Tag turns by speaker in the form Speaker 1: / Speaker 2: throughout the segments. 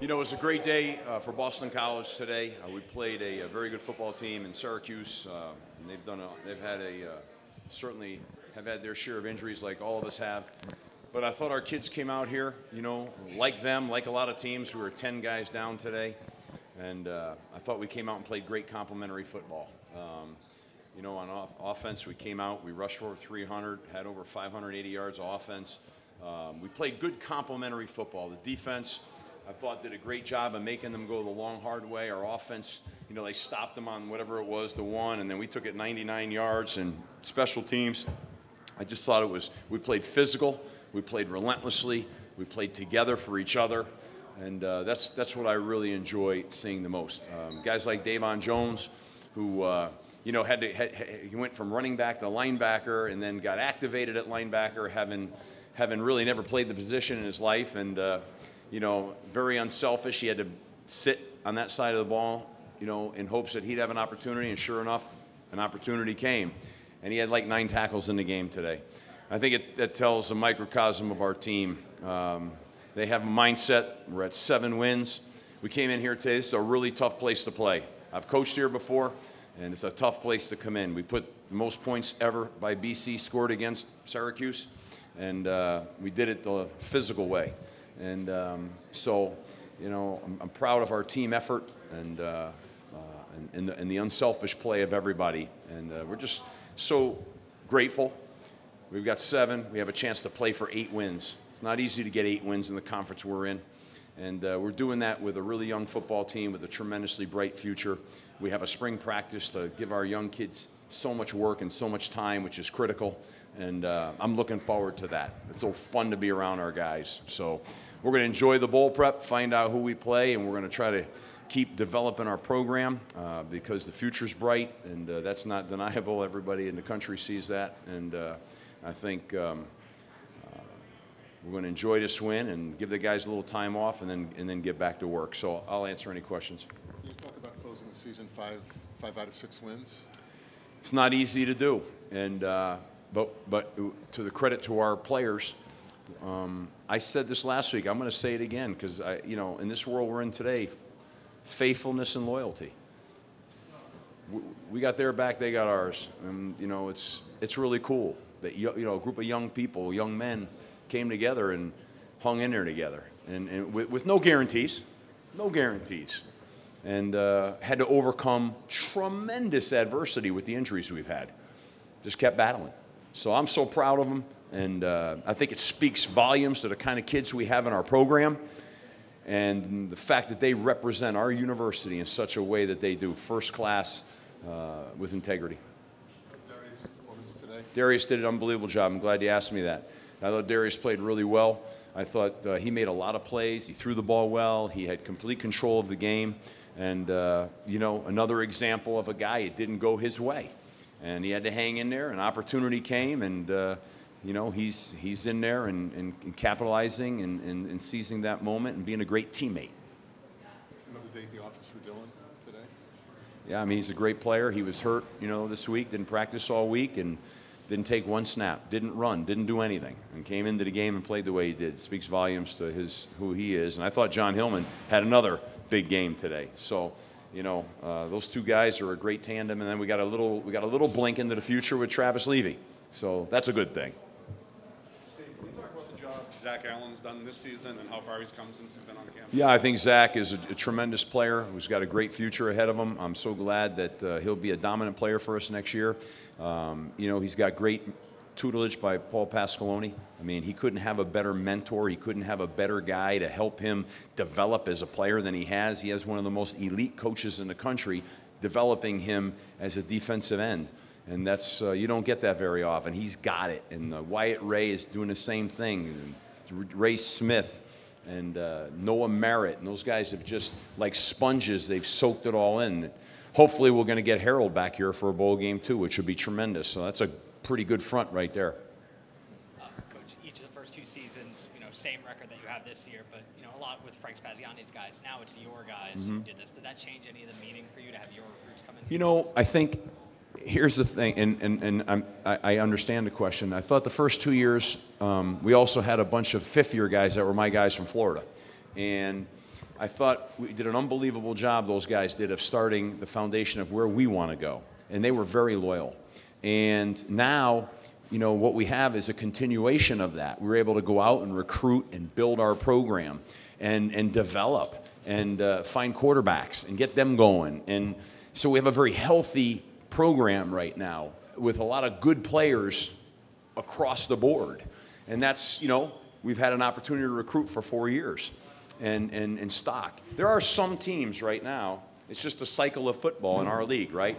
Speaker 1: You know, it was a great day for Boston College today. We played a very good football team in Syracuse, and certainly have had their share of injuries like all of us have. But I thought our kids came out here, you know, like them, like a lot of teams who were 10 guys down today. And I thought we came out and played great complementary football. You know, on offense, we came out, we rushed for over 300, had over 580 yards of offense. We played good complementary football. The defense, I thought, did a great job of making them go the long, hard way. Our offense, you know, they stopped them on whatever it was, the one, and then we took it 99 yards. And special teams, I just thought we played physical, we played relentlessly, we played together for each other, and that's what I really enjoy seeing the most. Guys like Davon Jones, who, you know, he went from running back to linebacker and then got activated at linebacker, having really never played the position in his life, and you know, very unselfish. He had to sit on that side of the ball, you know, in hopes that he'd have an opportunity, and sure enough, an opportunity came. And he had like 9 tackles in the game today. I think that tells a microcosm of our team. They have a mindset. We're at 7 wins. We came in here today. This is a really tough place to play. I've coached here before, and it's a tough place to come in. We put the most points ever by BC scored against Syracuse, and we did it the physical way. And so, you know, I'm proud of our team effort and the unselfish play of everybody. And we're just so grateful. We've got 7. We have a chance to play for 8 wins. It's not easy to get 8 wins in the conference we're in. And we're doing that with a really young football team with a tremendously bright future. We have a spring practice to give our young kids so much work and so much time, which is critical. And I'm looking forward to that. It's so fun to be around our guys. So we're going to enjoy the bowl prep, find out who we play, and we're going to try to keep developing our program because the future's bright, and that's not deniable. Everybody in the country sees that. And I think we're going to enjoy this win and give the guys a little time off and then get back to work. So I'll answer any questions.
Speaker 2: Can you talk about closing the season 5 out of 6 wins?
Speaker 1: It's not easy to do, and but to the credit to our players, I said this last week. I'm going to say it again because you know, in this world we're in today, faithfulness and loyalty. We got their back, they got ours, and you know, it's really cool that you know, a group of young people, young men, came together and hung in there together, and with no guarantees, and had to overcome tremendous adversity with the injuries we've had. Just kept battling. So I'm so proud of them, and I think it speaks volumes to the kind of kids we have in our program and the fact that they represent our university in such a way that they do, first class, with integrity.
Speaker 2: Darius' performance today?
Speaker 1: Darius did an unbelievable job. I'm glad you asked me that. I thought Darius played really well. I thought he made a lot of plays. He threw the ball well. He had complete control of the game. And, you know, another example of a guy, it didn't go his way. And he had to hang in there. An opportunity came, and, you know, he's in there and capitalizing and seizing that moment and being a great teammate.
Speaker 2: Another day at the office for Dylan today?
Speaker 1: Yeah, I mean, he's a great player. He was hurt, you know, this week, didn't practice all week, and didn't take one snap, didn't run, didn't do anything, and came into the game and played the way he did. It speaks volumes to who he is. And I thought John Hillman had another big game today. So, you know, those 2 guys are a great tandem. And then we got a little blink into the future with Travis Levy. So that's a good thing.
Speaker 3: Steve, can you talk about the job Zach Allen's done this season and how far he's come since he's been on the campus?
Speaker 1: Yeah, I think Zach is a tremendous player who's got a great future ahead of him. I'm so glad that he'll be a dominant player for us next year. You know, he's got great tutelage by Paul Pasqualoni. I mean, he couldn't have a better mentor. He couldn't have a better guy to help him develop as a player than he has. He has one of the most elite coaches in the country developing him as a defensive end. And that's, you don't get that very often. He's got it. And Wyatt Ray is doing the same thing. And Ray Smith and Noah Merritt. And those guys have just, like sponges, they've soaked it all in. Hopefully we're going to get Harold back here for a bowl game too, which would be tremendous. So that's a pretty good front right there.
Speaker 4: Coach, each of the first 2 seasons, you know, same record that you have this year, but, you know, a lot with Frank Spaziani's guys. Now it's your guys who did this. Did that change any of the meaning for you to have your recruits come in?
Speaker 1: You know, I think here's the thing, and I understand the question. I thought the first 2 years we also had a bunch of fifth-year guys that were my guys from Florida. And I thought we did an unbelievable job, those guys did, of starting the foundation of where we want to go. And they were very loyal. And now, you know, what we have is a continuation of that. We're able to go out and recruit and build our program and develop and find quarterbacks and get them going. And so we have a very healthy program right now with a lot of good players across the board. And that's, you know, we've had an opportunity to recruit for 4 years and stock. There are some teams right now, it's just a cycle of football in our league, right?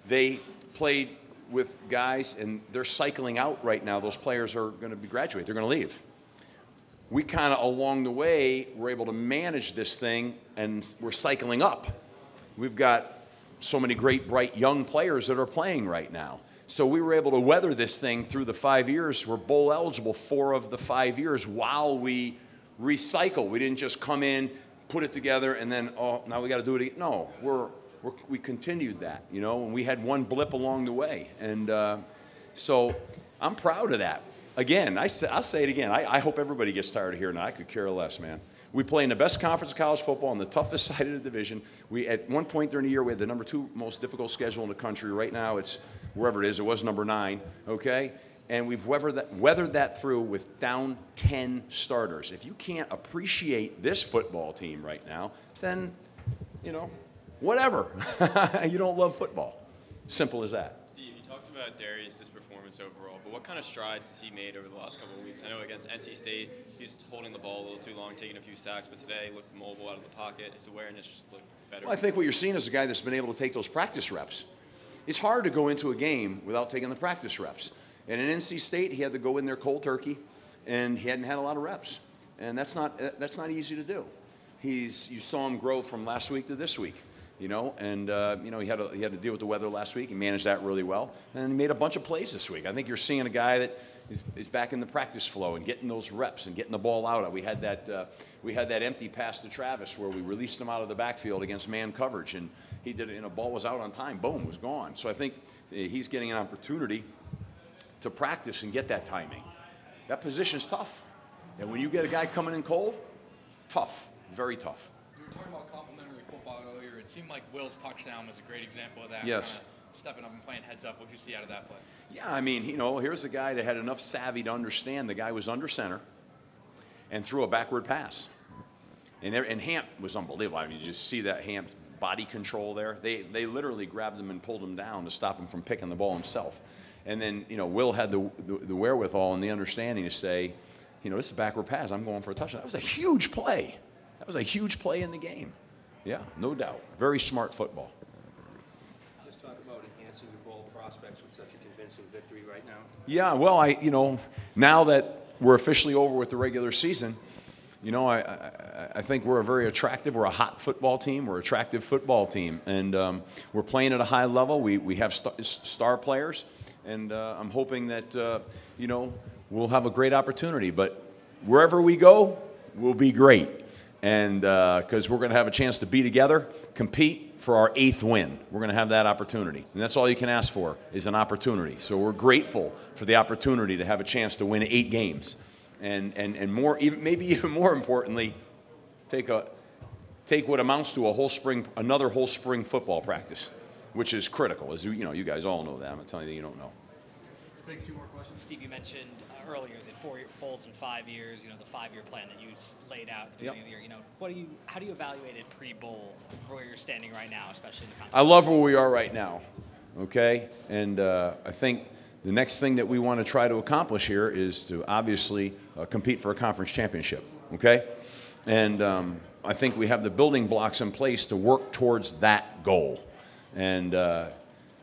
Speaker 1: They played with guys and they're cycling out right now. Those players are going to be graduate. They're going to leave. We kind of along the way were able to manage this thing and we're cycling up. We've got so many great, bright young players that are playing right now. So we were able to weather this thing through the 5 years. We're bowl eligible 4 of the 5 years while we recycle. We didn't just come in, put it together, and then, oh, now we got to do it again. No, we continued that, you know, and we had one blip along the way. And so I'm proud of that. Again, I'll say it again. I hope everybody gets tired of hearing that. I could care less, man. We play in the best conference of college football on the toughest side of the division. We, at one point during the year, we had the number 2 most difficult schedule in the country. Right now, it's wherever it is. It was number 9, okay? And we've weathered that through with down 10 starters. If you can't appreciate this football team right now, then, you know, whatever. You don't love football. Simple as that.
Speaker 5: Steve, you talked about Darius' performance overall, but what kind of strides has he made over the last couple of weeks? I know against NC State, he's holding the ball a little too long, taking a few sacks, but today he looked mobile out of the pocket. His awareness just looked better.
Speaker 1: Well, I think what you're seeing is a guy that's been able to take those practice reps. It's hard to go into a game without taking the practice reps. And in NC State, he had to go in there cold turkey, and he hadn't had a lot of reps. And that's not easy to do. You saw him grow from last week to this week, you know, and you know, he had to deal with the weather last week. He managed that really well, and he made a bunch of plays this week. I think you're seeing a guy that is back in the practice flow and getting those reps and getting the ball out. We had that empty pass to Travis where we released him out of the backfield against man coverage, and he did it, and the ball was out on time. Boom, was gone. So I think he's getting an opportunity to practice and get that timing. That position's tough. And when you get a guy coming in cold, tough, very tough.
Speaker 6: We were talking about complimentary football earlier. It seemed like Will's touchdown was a great example of that.
Speaker 1: Yes.
Speaker 6: Kinda stepping up and playing heads up. What did you see out of that play?
Speaker 1: Yeah, I mean, you know, here's a guy that had enough savvy to understand the guy was under center and threw a backward pass. And Hamp was unbelievable. I mean, you just see that Hamp's body control there. They literally grabbed him and pulled him down to stop him from picking the ball himself. And then, you know, Will had the wherewithal and the understanding to say, you know, this is a backward pass. I'm going for a touchdown. That was a huge play. That was a huge play in the game. Yeah, no doubt. Very smart football.
Speaker 7: Just talk about enhancing your bowl prospects with such a convincing victory right now.
Speaker 1: Yeah, well, you know, now that we're officially over with the regular season, you know, I think we're we're a hot football team. We're an attractive football team. And we're playing at a high level. We have star players. And I'm hoping that, you know, we'll have a great opportunity. But wherever we go, we'll be great. And because we're going to have a chance to be together, compete for our 8th win. We're going to have that opportunity. And that's all you can ask for is an opportunity. So we're grateful for the opportunity to have a chance to win 8 games. And more, maybe even more importantly, take what amounts to another whole spring football practice, which is critical. As you know, you guys all know that. I'm not telling you that you don't know.
Speaker 6: Let's take 2 more questions.
Speaker 4: Steve, you mentioned earlier the 4 bowls in 5 years. You know, the 5-year plan that you laid out at the beginning of the year. You know, how do you evaluate it pre-bowl where you're standing right now, especially in the context?
Speaker 1: I love where we are right now. Okay, and I think the next thing that we want to try to accomplish here is to obviously compete for a conference championship. Okay, and I think we have the building blocks in place to work towards that goal. And,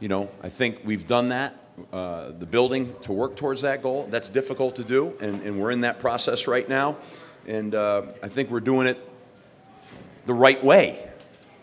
Speaker 1: you know, I think we've done that, the building to work towards that goal. That's difficult to do, and we're in that process right now. And I think we're doing it the right way.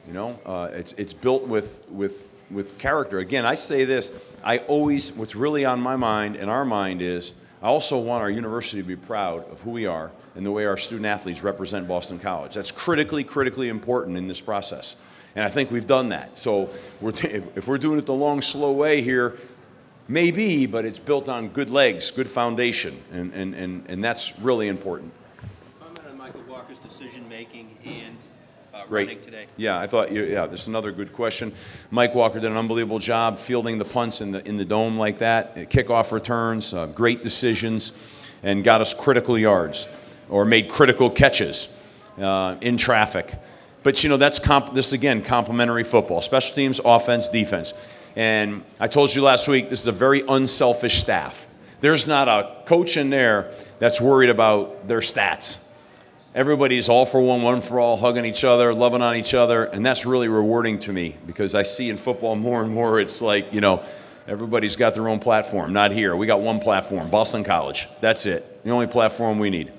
Speaker 1: You know, it's built with character. Again, I say this, what's really on my mind and our mind is, I also want our university to be proud of who we are and the way our student athletes represent Boston College. That's critically important in this process. And I think we've done that. So if we're doing it the long, slow way here, maybe, but it's built on good legs, good foundation, and that's really important.
Speaker 7: Comment on Michael Walker's decision-making and
Speaker 1: Great.
Speaker 7: running today?
Speaker 1: Yeah, I thought, yeah, this is another good question. Mike Walker did an unbelievable job fielding the punts in the dome like that, kickoff returns, great decisions, and got us critical yards or made critical catches in traffic. But, you know, this is, again, complementary football, special teams, offense, defense. And I told you last week, this is a very unselfish staff. There's not a coach in there that's worried about their stats. Everybody's all for one, one for all, hugging each other, loving on each other, and that's really rewarding to me because I see in football more and more it's like, you know, everybody's got their own platform. Not here. We got one platform, Boston College. That's it. The only platform we need.